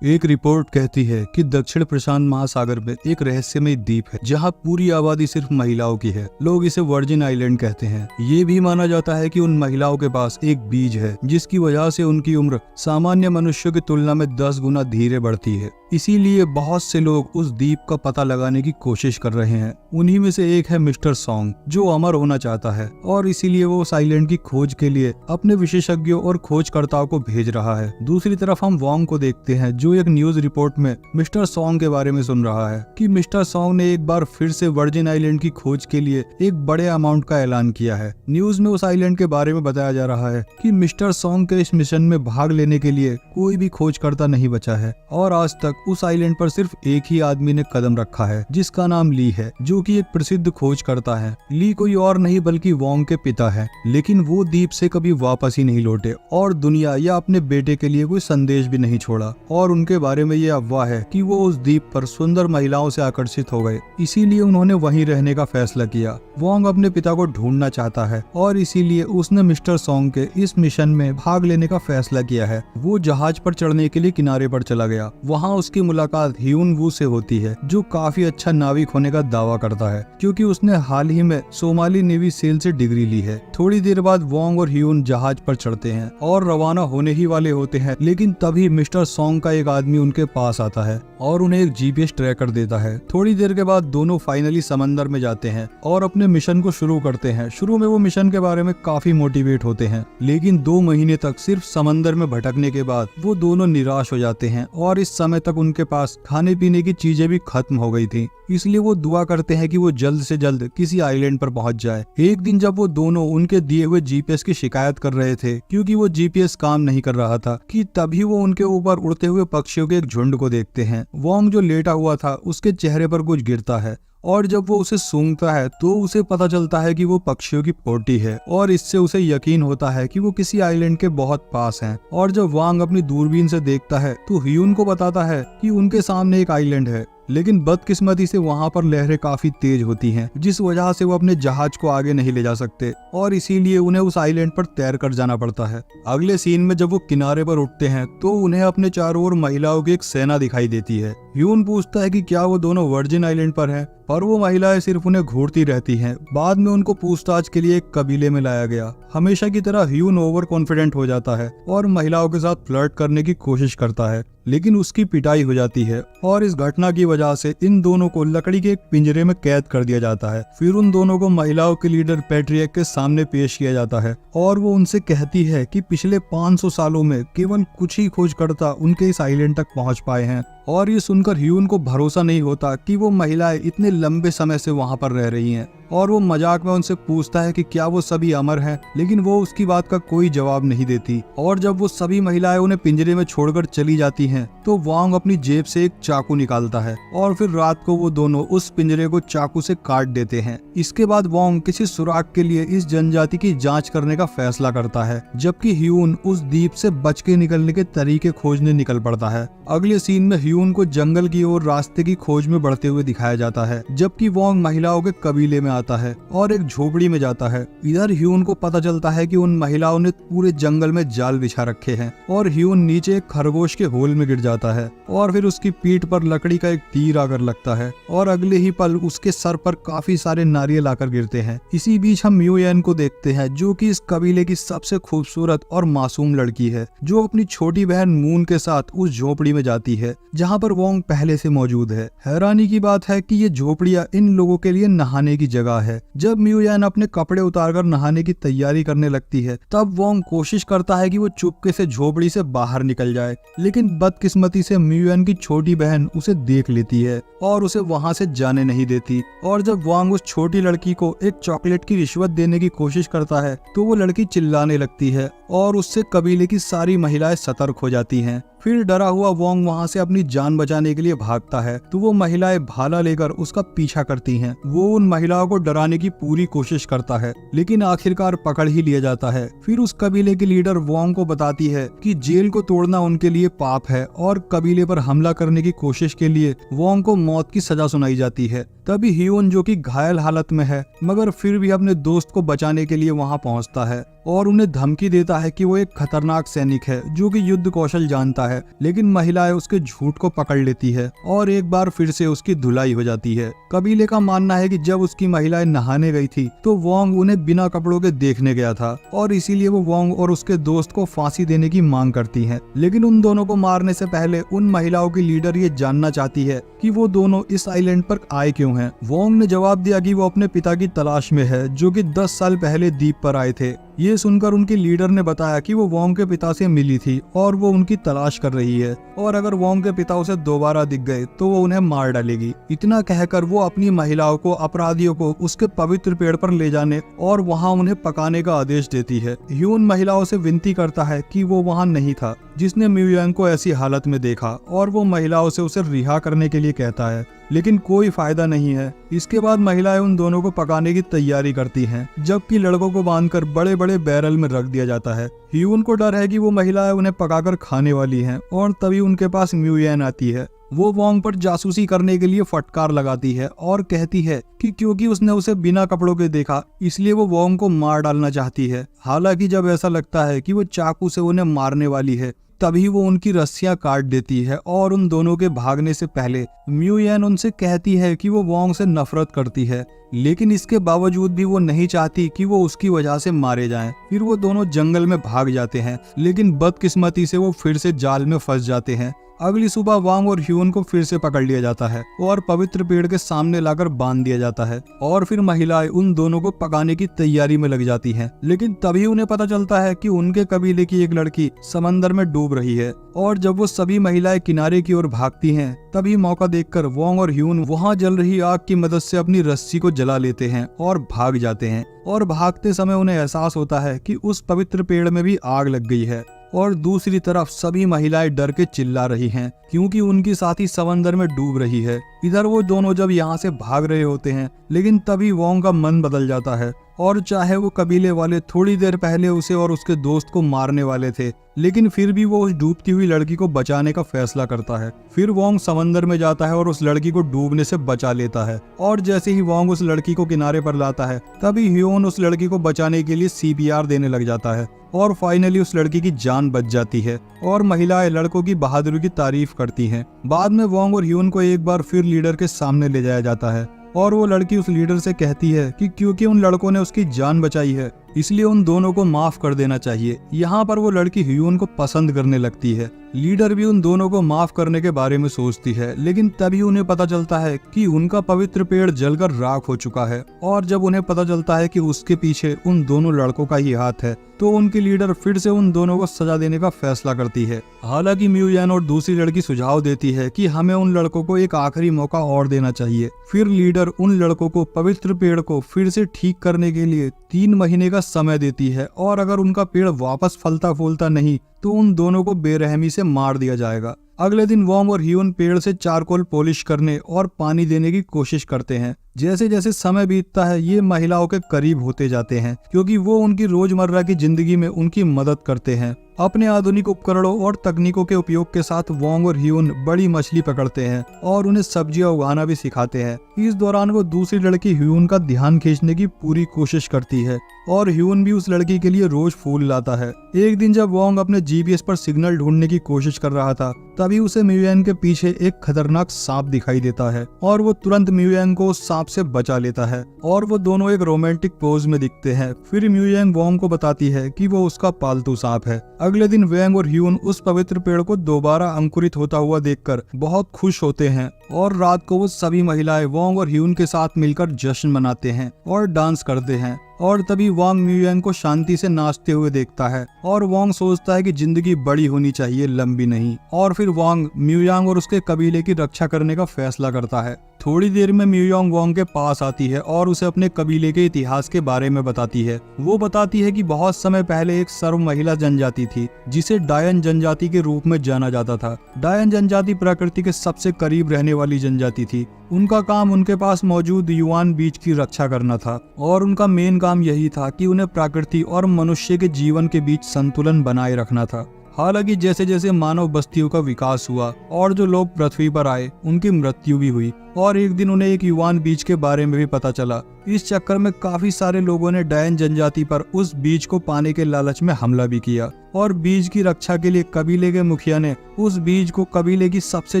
एक रिपोर्ट कहती है कि दक्षिण प्रशांत महासागर में एक रहस्यमय द्वीप है जहां पूरी आबादी सिर्फ महिलाओं की है। लोग इसे वर्जिन आइलैंड कहते हैं। ये भी माना जाता है कि उन महिलाओं के पास एक बीज है जिसकी वजह से उनकी उम्र सामान्य मनुष्यों की तुलना में 10 गुना धीरे बढ़ती है। इसीलिए बहुत से लोग उस द्वीप का पता लगाने की कोशिश कर रहे हैं। उन्हीं में से एक है मिस्टर सॉन्ग, जो अमर होना चाहता है और इसीलिए वो उस आइलैंड की खोज के लिए अपने विशेषज्ञों और खोजकर्ताओं को भेज रहा है। दूसरी तरफ हम वॉन्ग को देखते हैं, जो एक न्यूज रिपोर्ट में मिस्टर सॉन्ग के बारे में सुन रहा है कि मिस्टर सॉन्ग ने एक बार फिर से वर्जिन आइलैंड की खोज के लिए एक बड़े अमाउंट का ऐलान किया है। न्यूज में उस आइलैंड के बारे में बताया जा रहा है कि मिस्टर सॉन्ग के इस मिशन में भाग लेने के लिए कोई भी खोजकर्ता नहीं बचा है और आज तक उस आइलैंड पर सिर्फ एक ही आदमी ने कदम रखा है, जिसका नाम ली है, जो कि एक प्रसिद्ध खोजकर्ता है। ली कोई और नहीं बल्कि वॉन्ग के पिता है, लेकिन वो द्वीप से कभी वापस ही नहीं लौटे और दुनिया या अपने बेटे के लिए कोई संदेश भी नहीं छोड़ा। और उनके बारे में ये अफवाह है कि वो उस द्वीप पर सुंदर महिलाओं से आकर्षित हो गए, इसीलिए उन्होंने वहीं रहने का फैसला किया। वॉन्ग अपने पिता को ढूंढना चाहता है और इसीलिए उसने मिस्टर सॉन्ग के इस मिशन में भाग लेने का फैसला किया है। वो जहाज पर चढ़ने के लिए किनारे पर चला गया। वहाँ उसकी मुलाकात ह्यून वू से होती है, जो काफी अच्छा नाविक होने का दावा करता है क्योंकि उसने हाल ही में सोमाली नेवी सेल से डिग्री ली है। थोड़ी देर बाद वॉन्ग और ह्यून जहाज पर चढ़ते हैं और रवाना होने ही वाले होते हैं, लेकिन तभी मिस्टर सॉन्ग का एक आदमी उनके पास आता है और उन्हें एक जीपीएस ट्रैकर देता है। थोड़ी देर के बाद दोनों फाइनली समंदर में जाते हैं और अपने मिशन को शुरू करते हैं। शुरू में वो मिशन के बारे में काफी मोटिवेट होते हैं, लेकिन 2 महीने तक सिर्फ समंदर में भटकने के बाद वो दोनों निराश हो जाते हैं और इस समय तक उनके पास खाने पीने की चीजें भी खत्म हो गई थी। इसलिए वो दुआ करते हैं कि वो जल्द से जल्द किसी आइलैंड पर पहुंच जाए। एक दिन जब वो दोनों उनके दिए हुए जीपीएस की शिकायत कर रहे थे क्योंकि वो जीपीएस काम नहीं कर रहा था, कि तभी वो उनके ऊपर उड़ते हुए पक्षियों के एक झुंड को देखते हैं। वॉन्ग जो लेटा हुआ था उसके चेहरे पर कुछ गिरता है और जब वो उसे सूंघता है तो उसे पता चलता है कि वो पक्षियों की पोटी है और इससे उसे यकीन होता है कि वो किसी आइलैंड के बहुत पास हैं। और जब वांग अपनी दूरबीन से देखता है तो ह्यून को बताता है कि उनके सामने एक आइलैंड है, लेकिन बदकिस्मती से वहाँ पर लहरें काफी तेज होती हैं, जिस वजह से वो अपने जहाज को आगे नहीं ले जा सकते और इसीलिए उन्हें उस आइलैंड पर तैर कर जाना पड़ता है। अगले सीन में जब वो किनारे पर उठते हैं तो उन्हें अपने चारों ओर महिलाओं की एक सेना दिखाई देती है। ह्यून पूछता है कि क्या वो दोनों वर्जिन आइलैंड पर हैं, पर वो महिलाएं सिर्फ उन्हें घूरती रहती हैं। बाद में उनको पूछताछ के लिए एक कबीले में लाया गया। हमेशा की तरह ह्यून ओवर कॉन्फिडेंट हो जाता है और महिलाओं के साथ फ्लर्ट करने की कोशिश करता है, लेकिन उसकी पिटाई हो जाती है और इस घटना की वजह से इन दोनों को लकड़ी के एक पिंजरे में कैद कर दिया जाता है। फिर उन दोनों को महिलाओं के लीडर पैट्रियक के सामने पेश किया जाता है और वो उनसे कहती है कि पिछले 500 सालों में केवल कुछ ही खोजकर्ता उनके इस आइलैंड तक पहुंच पाए हैं। और ये सुनकर ह्यून को भरोसा नहीं होता कि वो महिलाएं इतने लंबे समय से वहां पर रह रही हैं और वो मजाक में उनसे पूछता है कि क्या वो सभी अमर हैं, लेकिन वो उसकी बात का कोई जवाब नहीं देती। और जब वो सभी महिलाएं उन्हें पिंजरे में छोड़कर चली जाती हैं तो वांग अपनी जेब से एक चाकू निकालता है और फिर रात को वो दोनों उस पिंजरे को चाकू से काट देते हैं। इसके बाद वांग किसी सुराग के लिए इस जनजाति की जांच करने का फैसला करता है, जबकि ह्यून उस द्वीप से बच के निकलने के तरीके खोजने निकल पड़ता है। अगले सीन में ह्यून को जंगल की ओर रास्ते की खोज में बढ़ते हुए दिखाया जाता है, जबकि वांग महिलाओं के कबीले में आता है और एक झोपड़ी में जाता है। इधर ह्यून को पता चलता है कि उन महिलाओं ने पूरे जंगल में जाल बिछा रखे हैं और ह्यून नीचे एक खरगोश के होल में गिर जाता है और फिर उसकी पीठ पर लकड़ी का एक तीर आकर लगता है और अगले ही पल उसके सर पर काफी सारे नारियल आकर गिरते हैं। इसी बीच हम म्यूयन को देखते हैं, जो कि इस कबीले की सबसे खूबसूरत और मासूम लड़की है, जो अपनी छोटी बहन मून के साथ उस झोपड़ी में जाती है जहाँ पर वोंग पहले से मौजूद है। हैरानी की बात है कि ये झोपड़ियाँ इन लोगों के लिए नहाने की जगह है। जब म्यूयन अपने कपड़े उतारकर नहाने की तैयारी करने लगती है तब वोंग कोशिश करता है कि वो चुपके से झोपड़ी से बाहर निकल जाए, लेकिन बदकिस्मती से म्यूयन की छोटी बहन उसे देख लेती है और उसे वहां से जाने नहीं देती। और जब वांग उस छोटी लड़की को एक चॉकलेट की रिश्वत देने की कोशिश करता है तो वो लड़की चिल्लाने लगती है और उससे कबीले की सारी महिलाएं सतर्क हो जाती हैं। फिर डरा हुआ वोंग वहां से अपनी जान बचाने के लिए भागता है तो वो महिलाएं भाला लेकर उसका पीछा करती हैं। वो उन महिलाओं को डराने की पूरी कोशिश करता है, लेकिन आखिरकार पकड़ ही लिया जाता है। फिर उस कबीले की लीडर वोंग को बताती है कि जेल को तोड़ना उनके लिए पाप है और कबीले पर हमला करने की कोशिश के लिए वोंग को मौत की सजा सुनाई जाती है। तभी ह्यून जो कि घायल हालत में है मगर फिर भी अपने दोस्त को बचाने के लिए वहां पहुंचता है और उन्हें धमकी देता है कि वो एक खतरनाक सैनिक है जो कि युद्ध कौशल जानता है, लेकिन महिलाएं उसके झूठ को पकड़ लेती है और एक बार फिर से उसकी धुलाई हो जाती है। कबीले का मानना है कि जब उसकी महिलाएं नहाने गई थी तो वोंग उन्हें बिना कपड़ों के देखने गया था और इसीलिए वो वोंग और उसके दोस्त को फांसी देने की मांग करती है। लेकिन उन दोनों को मारने से पहले उन महिलाओं की लीडर ये जानना चाहती है कि वो दोनों इस आइलैंड पर आए क्यों हैं। वोंग ने जवाब दिया कि वो अपने पिता की तलाश में है जो कि 10 साल पहले द्वीप पर आए थे। ये सुनकर उनकी लीडर ने बताया कि वो वोंग के पिता से मिली थी और वो उनकी तलाश कर रही है और अगर वोंग के पिता उसे दोबारा दिख गए तो वो उन्हें मार डालेगी। इतना कहकर वो अपनी महिलाओं को, अपराधियों को उसके पवित्र पेड़ पर ले जाने और वहां उन्हें पकाने का आदेश देती है। ह्यून महिलाओं से विनती करता है कि वो वहां नहीं था जिसने मियोयांग को ऐसी हालत में देखा और वो महिलाओं से उसे रिहा करने के लिए कहता है, लेकिन कोई फायदा नहीं है। इसके बाद महिलाएं उन दोनों को पकाने की तैयारी करती हैं, जबकि लड़कों को बांधकर बड़े बड़े बैरल में रख दिया जाता है। ह्यून को डर है कि वो महिलाएं उन्हें पकाकर खाने वाली हैं और तभी उनके पास मियोयांग आती है। वो वोंग पर जासूसी करने के लिए फटकार लगाती है और कहती है कि क्योंकि उसने उसे बिना कपड़ों के देखा इसलिए वो वोंग को मार डालना चाहती है। हालांकि जब ऐसा लगता है कि वो चाकू से उन्हें मारने वाली है तभी वो उनकी रस्सियां काट देती है और उन दोनों के भागने से पहले मियोयांग उनसे कहती है कि वो वोंग से नफरत करती है, लेकिन इसके बावजूद भी वो नहीं चाहती कि वो उसकी वजह से मारे जाएं। फिर वो दोनों जंगल में भाग जाते हैं, लेकिन बदकिस्मती से वो फिर से जाल में फंस जाते हैं। अगली सुबह वांग और ह्यून को फिर से पकड़ लिया जाता है और पवित्र पेड़ के सामने लाकर बांध दिया जाता है और फिर महिलाएं उन दोनों को पकाने की तैयारी में लग जाती हैं। लेकिन तभी उन्हें पता चलता है कि उनके कबीले की एक लड़की समंदर में डूब रही है और जब वो सभी महिलाएं किनारे की ओर भागती हैं तभी मौका देखकर वांग और ह्यून वहां जल रही आग की मदद से अपनी रस्सी को जला लेते हैं और भाग जाते हैं। और भागते समय उन्हें एहसास होता है कि उस पवित्र पेड़ में भी आग लग गई है और दूसरी तरफ सभी महिलाएं डर के चिल्ला रही हैं क्योंकि उनकी साथी समंदर में डूब रही है। इधर वो दोनों जब यहाँ से भाग रहे होते हैं लेकिन तभी वोंग का मन बदल जाता है और चाहे वो कबीले वाले थोड़ी देर पहले उसे और उसके दोस्त को मारने वाले थे लेकिन फिर भी वो उस डूबती हुई लड़की को बचाने का फैसला करता है। फिर वोंग समंदर में जाता है और उस लड़की को डूबने से बचा लेता है और जैसे ही वोंग उस लड़की को किनारे पर लाता है तभी ह्यून उस लड़की को बचाने के लिए CPR देने लग जाता है और फाइनली उस लड़की की जान बच जाती है और महिलाएं लड़कों की बहादुरी की तारीफ करती हैं। बाद में वोंग और ह्यून को एक बार फिर लीडर के सामने ले जाया जाता है और वो लड़की उस लीडर से कहती है कि क्योंकि उन लड़कों ने उसकी जान बचाई है इसलिए उन दोनों को माफ कर देना चाहिए। यहाँ पर वो लड़की ह्यून को पसंद करने लगती है। लीडर भी उन दोनों को माफ करने के बारे में सोचती है, लेकिन तभी उन्हें पता चलता है कि उनका पवित्र पेड़ जलकर राख हो चुका है और जब उन्हें पता चलता है कि उसके पीछे उन दोनों लड़कों का ही हाथ है तो उनकी लीडर फिर से उन दोनों को सजा देने का फैसला करती है। हालांकि मियोयांग और दूसरी लड़की सुझाव देती है कि हमें उन लड़कों को एक आखिरी मौका और देना चाहिए। फिर लीडर उन लड़कों को पवित्र पेड़ को फिर से ठीक करने के लिए 3 महीने का समय देती है और अगर उनका पेड़ वापस फलता फूलता नहीं तो उन दोनों को बेरहमी से मार दिया जाएगा। अगले दिन वोंग और ह्यून पेड़ से चारकोल पॉलिश करने और पानी देने की कोशिश करते हैं। जैसे जैसे समय बीतता है ये महिलाओं के करीब होते जाते हैं क्योंकि वो उनकी रोजमर्रा की जिंदगी में उनकी मदद करते हैं। अपने आधुनिक उपकरणों और तकनीकों के उपयोग के साथ वोंग और ह्यून बड़ी मछली पकड़ते हैं और उन्हें सब्जियां उगाना भी सिखाते हैं। इस दौरान वो दूसरी लड़की ह्यून का ध्यान खींचने की पूरी कोशिश करती है और ह्यून भी उस लड़की के लिए रोज फूल लाता है। एक दिन जब वोंग अपने GPS पर सिग्नल ढूंढने की कोशिश कर रहा था तभी उसे मियोयांग के पीछे एक खतरनाक सांप दिखाई देता है और वो तुरंत मियोयांग को उस सांप से बचा लेता है और वो दोनों एक रोमांटिक पोज में दिखते हैं। फिर मियोयांग वोंग को बताती है कि वो उसका पालतू सांप है। अगले दिन वोंग और ह्यून उस पवित्र पेड़ को दोबारा अंकुरित होता हुआ देखकर बहुत खुश होते हैं और रात को वो सभी महिलाएं वोंग और ह्यून के साथ मिलकर जश्न मनाते हैं और डांस करते हैं। और तभी वोंग मियोयांग को शांति से नाचते हुए देखता है और वोंग सोचता है कि जिंदगी बड़ी होनी चाहिए, लंबी नहीं। और फिर वोंग मियोयांग और उसके कबीले की रक्षा करने का फैसला करता है। थोड़ी देर में मियोयांग वोंग के पास आती है और उसे अपने कबीले के इतिहास के बारे में बताती है। वो बताती है कि बहुत समय पहले एक सर्व महिला जनजाति थी जिसे डायन जनजाति के रूप में जाना जाता था। डायन जनजाति प्रकृति के सबसे करीब रहने वाली जनजाति थी। उनका काम उनके पास मौजूद युआन बीच की रक्षा करना था और उनका मेन काम यही था कि उन्हें प्रकृति और मनुष्य के जीवन के बीच संतुलन बनाए रखना था। हालांकि जैसे जैसे मानव बस्तियों का विकास हुआ और जो लोग पृथ्वी पर आए उनकी मृत्यु भी हुई और एक दिन उन्हें एक युवान बीज के बारे में भी पता चला। इस चक्कर में काफी सारे लोगों ने डायन जनजाति पर उस बीज को पाने के लालच में हमला भी किया और बीज की रक्षा के लिए कबीले के मुखिया ने उस बीज को कबीले की सबसे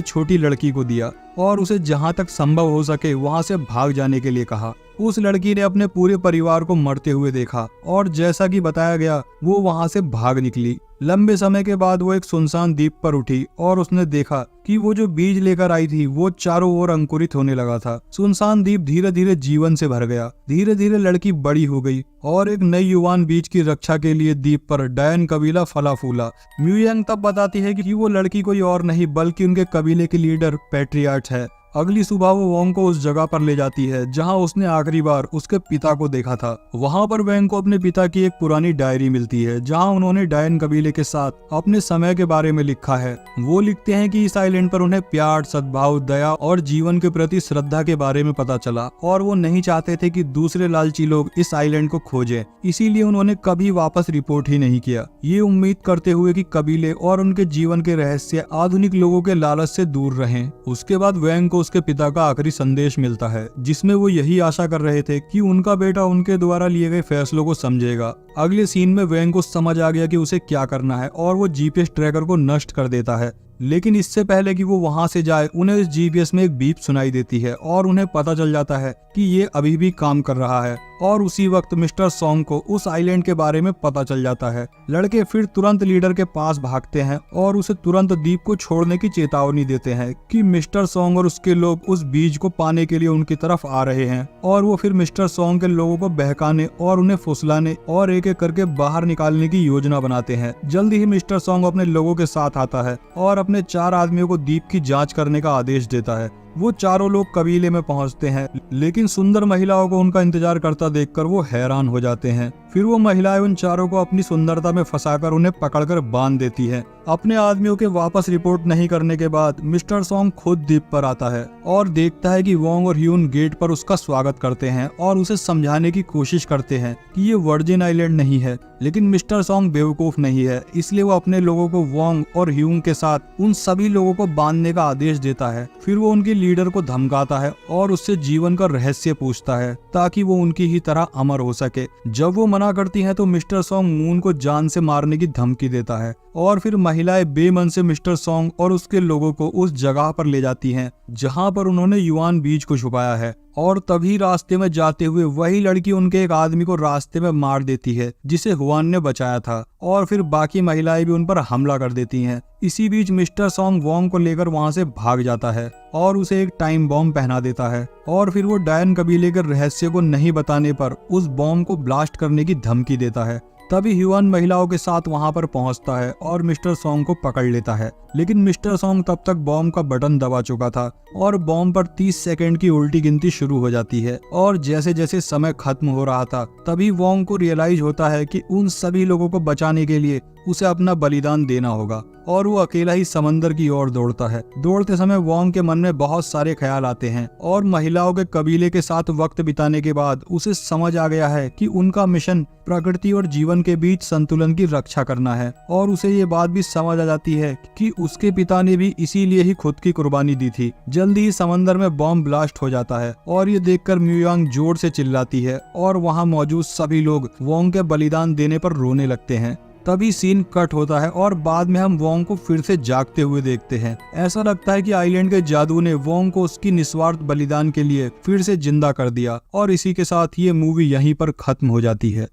छोटी लड़की को दिया और उसे जहां तक संभव हो सके वहां से भाग जाने के लिए कहा। उस लड़की ने अपने पूरे परिवार को मरते हुए देखा और जैसा कि बताया गया वो वहां से भाग निकली। लंबे समय के बाद वो एक सुनसान द्वीप पर उठी और उसने देखा कि वो जो बीज लेकर आई थी वो चारों ओर अंकुरित होने लगा था। सुनसान द्वीप धीरे धीरे जीवन से भर गया। धीरे धीरे लड़की बड़ी हो गई और एक नई युवान बीज की रक्षा के लिए द्वीप पर डायन कबीला फला फूला। म्यूयांग तब बताती है कि वो लड़की कोई और नहीं बल्कि उनके कबीले की लीडर पैट्रियार्च है। अगली सुबह वो वोंग को उस जगह पर ले जाती है जहां उसने आखिरी बार उसके पिता को देखा था। वहां पर वोंग को अपने पिता की एक पुरानी डायरी मिलती है जहां उन्होंने डायन कबीले के साथ अपने समय के बारे में लिखा है। वो लिखते हैं कि इस आइलैंड पर उन्हें प्यार, सद्भाव, दया और जीवन के प्रति श्रद्धा के बारे में पता चला और वो नहीं चाहते थे कि दूसरे लालची लोग इस आइलैंड को खोजें, इसीलिए उन्होंने कभी वापस रिपोर्ट ही नहीं किया। ये उम्मीद करते हुए कि कबीले और उनके जीवन के रहस्य आधुनिक लोगों के लालच से दूर रहें। उसके बाद वोंग को उसके पिता का आखिरी संदेश मिलता है जिसमें वो यही आशा कर रहे थे कि उनका बेटा उनके द्वारा लिए गए फैसलों को समझेगा। अगले सीन में वोंग को समझ आ गया कि उसे क्या करना है और वो जीपीएस ट्रैकर को नष्ट कर देता है। लेकिन इससे पहले कि वो वहां से जाए उन्हें इस जीपीएस में एक बीप सुनाई देती है और उन्हें पता चल जाता है कि ये अभी भी काम कर रहा है। और उसी वक्त मिस्टर सोंग को उस आइलैंड के बारे में पता चल जाता है। लड़के फिर तुरंत लीडर के पास भागते हैं और उसे तुरंत द्वीप को छोड़ने की चेतावनी देते हैं कि मिस्टर सोंग और उसके लोग उस बीज को पाने के लिए उनकी तरफ आ रहे हैं। और वो फिर मिस्टर सोंग के लोगों को बहकाने और उन्हें फुसलाने और एक एक करके बाहर निकालने की योजना बनाते हैं। जल्दी ही मिस्टर सोंग अपने लोगों के साथ आता है और अपने 4 आदमियों को द्वीप की जांच करने का आदेश देता है। वो चारों लोग कबीले में पहुंचते हैं लेकिन सुंदर महिलाओं को उनका इंतजार करता देखकर वो हैरान हो जाते हैं। फिर वो महिलाएं उन चारों को अपनी सुंदरता में फंसाकर उन्हें पकड़कर बांध देती हैं। अपने आदमियों के वापस रिपोर्ट नहीं करने के बाद मिस्टर सोंग खुद द्वीप पर आता है और देखता है कि वोंग और ह्यून गेट पर उसका स्वागत करते हैं और उसे समझाने की कोशिश करते हैं कि ये वर्जिन आइलैंड नहीं है। लेकिन मिस्टर सोंग बेवकूफ नहीं है, इसलिए वो अपने लोगों को वोंग और ह्यून के साथ उन सभी लोगों को बांधने का आदेश देता है। फिर वो उनकी लीडर को धमकाता है और उससे जीवन का रहस्य पूछता है ताकि वो उनकी ही तरह अमर हो सके। जब वो मना करती हैं तो मिस्टर सोंग मून को जान से मारने की धमकी देता है और फिर महिलाएं बेमन से मिस्टर सोंग और उसके लोगों को उस जगह पर ले जाती हैं जहां पर उन्होंने युवान बीज को छुपाया है। और तभी रास्ते में जाते हुए वही लड़की उनके एक आदमी को रास्ते में मार देती है जिसे हुआन ने बचाया था और फिर बाकी महिलाएं भी उन पर हमला कर देती हैं। इसी बीच मिस्टर सोंग वोंग को लेकर वहां से भाग जाता है और उसे एक टाइम बॉम्ब पहना देता है और फिर वो डायन कबीले के रहस्य को नहीं बताने पर उस बॉम्ब को ब्लास्ट करने की धमकी देता है। तभी ह्यून महिलाओं के साथ वहां पर पहुंचता है और मिस्टर सोंग को पकड़ लेता है। लेकिन मिस्टर सोंग तब तक बॉम्ब का बटन दबा चुका था और बॉम्ब पर 30 सेकंड की उल्टी गिनती शुरू हो जाती है। और जैसे जैसे समय खत्म हो रहा था तभी वोंग को रियलाइज होता है कि उन सभी लोगों को बचाने के लिए उसे अपना बलिदान देना होगा और वो अकेला ही समंदर की ओर दौड़ता है। दौड़ते समय वोंग के मन में बहुत सारे ख्याल आते हैं और महिलाओं के कबीले के साथ वक्त बिताने के बाद उसे समझ आ गया है कि उनका मिशन प्रकृति और जीवन के बीच संतुलन की रक्षा करना है। और उसे ये बात भी समझ आ जाती है कि उसके पिता ने भी इसीलिए ही खुद की कुर्बानी दी थी। जल्दी ही समंदर में बॉम्ब ब्लास्ट हो जाता है और ये देखकर म्यूयांग जोर से चिल्लाती है और वहाँ मौजूद सभी लोग वोंग के बलिदान देने पर रोने लगते हैं। तभी सीन कट होता है और बाद में हम वोंग को फिर से जागते हुए देखते हैं। ऐसा लगता है कि आइलैंड के जादू ने वोंग को उसकी निस्वार्थ बलिदान के लिए फिर से जिंदा कर दिया और इसी के साथ ये मूवी यहीं पर खत्म हो जाती है।